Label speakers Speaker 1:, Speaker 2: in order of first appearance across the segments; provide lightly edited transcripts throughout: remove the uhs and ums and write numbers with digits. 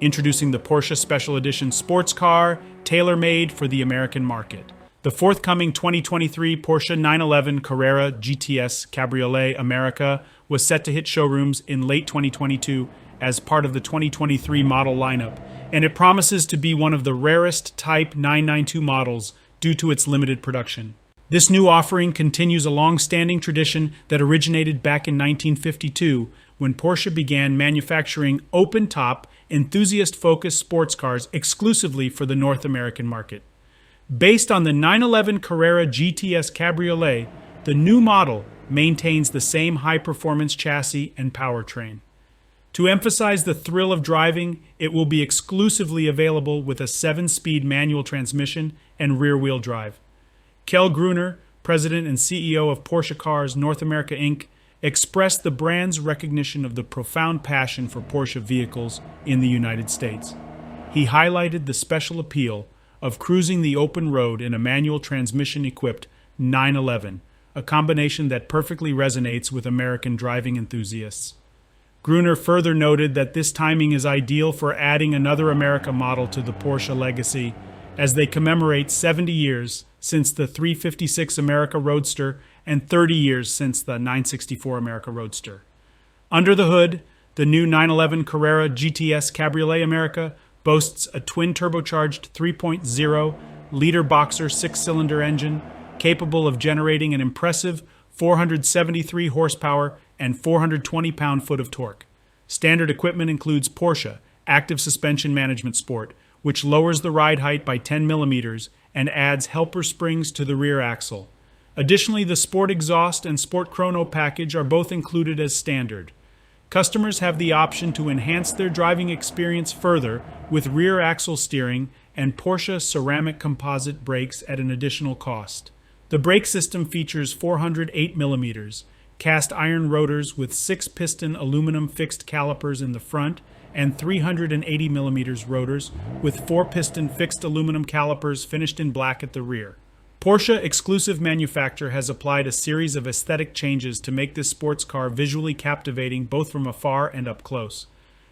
Speaker 1: Introducing the Porsche Special Edition sports car, tailor-made for the American market. The forthcoming 2023 Porsche 911 Carrera GTS Cabriolet America was set to hit showrooms in late 2022 as part of the 2023 model lineup, and it promises to be one of the rarest Type 992 models due to its limited production. This new offering continues a long-standing tradition that originated back in 1952 when Porsche began manufacturing open-top, enthusiast-focused sports cars exclusively for the North American market. Based on the 911 Carrera GTS Cabriolet, the new model maintains the same high-performance chassis and powertrain. To emphasize the thrill of driving, it will be exclusively available with a 7-speed manual transmission and rear-wheel drive. Kjell Gruner, president and CEO of Porsche Cars North America Inc., expressed the brand's recognition of the profound passion for Porsche vehicles in the United States. He highlighted the special appeal of cruising the open road in a manual transmission-equipped 911, a combination that perfectly resonates with American driving enthusiasts. Gruner further noted that this timing is ideal for adding another America model to the Porsche legacy as they commemorate 70 years since the 356 America Roadster and 30 years since the 964 America Roadster. Under the hood, the new 911 Carrera GTS Cabriolet America boasts a twin-turbocharged 3.0-liter boxer 6-cylinder engine capable of generating an impressive 473 horsepower and 420 pound-foot of torque. Standard equipment includes Porsche Active Suspension Management Sport, which lowers the ride height by 10 millimeters and adds helper springs to the rear axle. Additionally, the Sport Exhaust and Sport Chrono package are both included as standard. Customers have the option to enhance their driving experience further with rear axle steering and Porsche ceramic composite brakes at an additional cost. The brake system features 408 millimeters cast iron rotors with 6-piston aluminum fixed calipers in the front and 380 millimeters rotors with 4-piston fixed aluminum calipers finished in black at the rear. Porsche exclusive manufacturer has applied a series of aesthetic changes to make this sports car visually captivating both from afar and up close.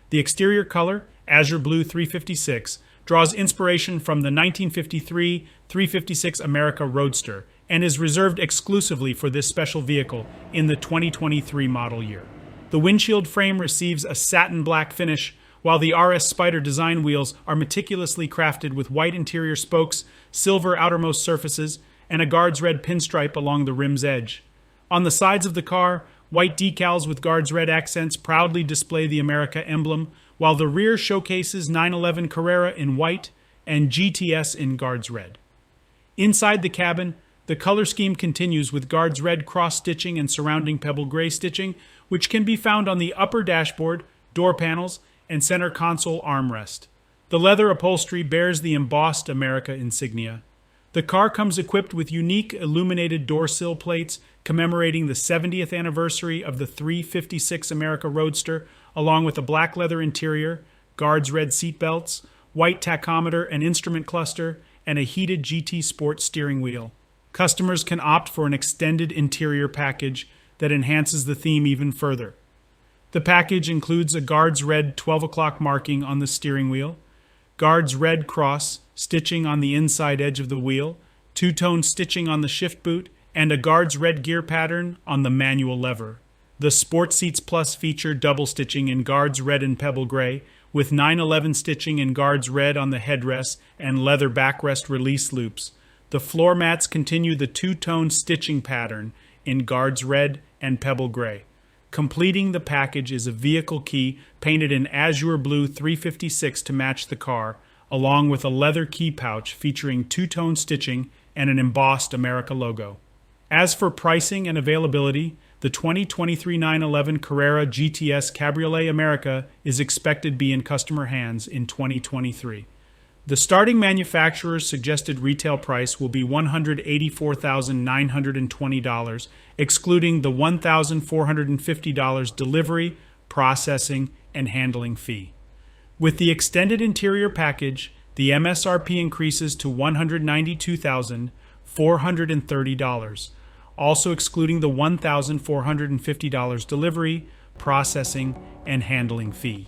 Speaker 1: The exterior color, Azure Blue 356, draws inspiration from the 1953 356 America Roadster and is reserved exclusively for this special vehicle in the 2023 model year. The windshield frame receives a satin black finish, while the RS Spider design wheels are meticulously crafted with white interior spokes, silver outermost surfaces, and a Guards Red pinstripe along the rim's edge. On the sides of the car, white decals with Guards Red accents proudly display the America emblem, while the rear showcases 911 Carrera in white and GTS in Guards Red. Inside the cabin, the color scheme continues with Guards Red cross-stitching and surrounding pebble gray stitching, which can be found on the upper dashboard, door panels, and center console armrest. The leather upholstery bears the embossed America insignia. The car comes equipped with unique illuminated door sill plates commemorating the 70th anniversary of the 356 America Roadster, along with a black leather interior, Guards Red seatbelts, white tachometer and instrument cluster, and a heated GT Sport steering wheel. Customers can opt for an extended interior package that enhances the theme even further. The package includes a Guards Red 12 o'clock marking on the steering wheel, Guards Red cross stitching on the inside edge of the wheel, two-tone stitching on the shift boot, and a Guards Red gear pattern on the manual lever. The Sport Seats Plus feature double stitching in Guards Red and Pebble Gray, with 911 stitching in Guards Red on the headrest and leather backrest release loops. The floor mats continue the two-tone stitching pattern in Guards Red and Pebble Gray. Completing the package is a vehicle key painted in Azure Blue 356 to match the car, along with a leather key pouch featuring two-tone stitching and an embossed America logo. As for pricing and availability, the 2023 911 Carrera GTS Cabriolet America is expected to be in customer hands in 2023. The starting manufacturer's suggested retail price will be $184,920, excluding the $1,450 delivery, processing, and handling fee. With the extended interior package, the MSRP increases to $192,430, also excluding the $1,450 delivery, processing, and handling fee.